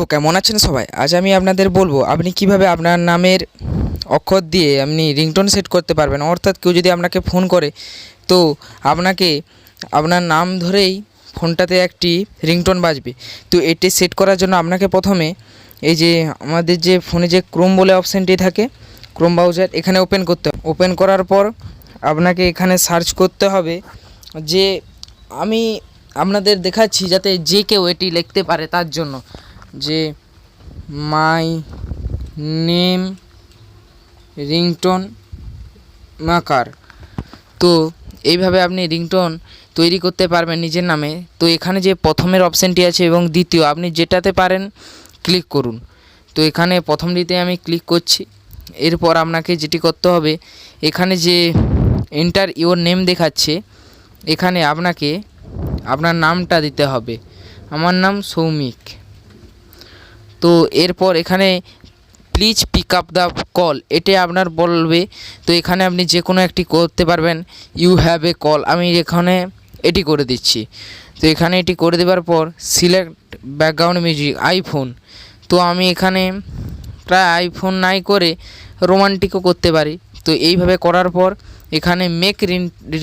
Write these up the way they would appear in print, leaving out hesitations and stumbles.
তো কেমন আছেন সবাই? আজ আমি আপনাদের বলবো আপনি কিভাবে আপনার নামের অক্ষর দিয়ে আপনি রিংটোন সেট করতে পারবেন। অর্থাৎ কেউ যদি আপনাকে ফোন করে তো আপনাকে আপনার নাম ধরেই ফোনটাতে একটি রিংটোন বাজবে। তো এটি সেট করার জন্য আপনাকে প্রথমে এই যে আমাদের যে ফোনে যে ক্রোম বলে অপশানটি থাকে, ক্রোম ব্রাউজার, এখানে ওপেন করতে হবে। ওপেন করার পর আপনাকে এখানে সার্চ করতে হবে যে আমি আপনাদের দেখাচ্ছি যাতে যে কেউ এটি লিখতে পারে, তার জন্য যে মাই নেম রিংটোন মেকার। তো এইভাবে আপনি রিংটোন তৈরি করতে পারবেন নিজের নামে। তো এখানে যে প্রথমের অপশানটি আছে এবং দ্বিতীয়, আপনি যেটাতে পারেন ক্লিক করুন। তো এখানে প্রথমটিতে আমি ক্লিক করছি। এরপর আপনাকে যেটি করতে হবে, এখানে যে এন্টার ইওর নেম দেখাচ্ছে, এখানে আপনাকে আপনার নামটা দিতে হবে। আমার নাম সৌমিক। তো এরপর এখানে please pick up the call, এটি আপনার বলবে। তো এখানে আপনি যে কোনো একটি করতে পারবেন। ইউ হ্যাভ এ কল, আমি এখানে এটি করে দিচ্ছি। তো এখানে এটি করে দেওয়ার পর সিলেক্ট ব্যাকগ্রাউন্ড মিউজিক আইফোন। তো আমি এখানে প্রায় আইফোন নাই করে রোমান্টিকও করতে পারি। তো এইভাবে করার পর এখানে মেক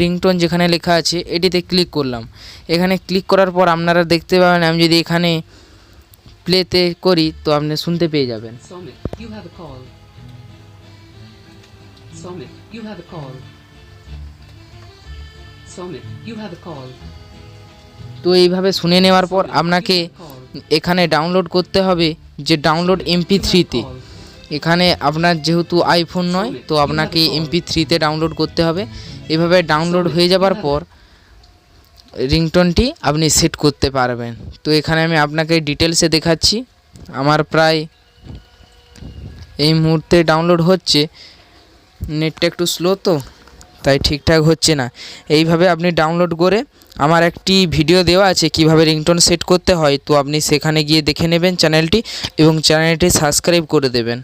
রিংটোন যেখানে লেখা আছে এটিতে ক্লিক করলাম। এখানে ক্লিক করার পর আপনারা দেখতে পাবেন, আমি যদি এখানে প্লেতে করি তো আপনি শুনতে পেয়ে যাবেন। তো এইভাবে শুনে নেওয়ার পর আপনাকে এখানে ডাউনলোড করতে হবে, যে ডাউনলোড MP3-তে। এখানে আপনার যেহেতু আইফোন নয়, তো আপনাকে MP3-তে ডাউনলোড করতে হবে। এভাবে ডাউনলোড হয়ে যাবার পর রিংটোনটি আপনি সেট করতে পারবেন। তো এখানে আমি আপনাকে ডিটেলসে দেখাচ্ছি। আমার প্রায় এই মুহূর্তে ডাউনলোড হচ্ছে, নেটটা একটু স্লো তো তাই ঠিকঠাক হচ্ছে না। এইভাবে আপনি ডাউনলোড করে আমার একটি ভিডিও দেওয়া আছে কিভাবে রিংটোন সেট করতে হয়, তো আপনি সেখানে গিয়ে দেখে নেবেন চ্যানেলটি এবং চ্যানেলটি সাবস্ক্রাইব করে দেবেন।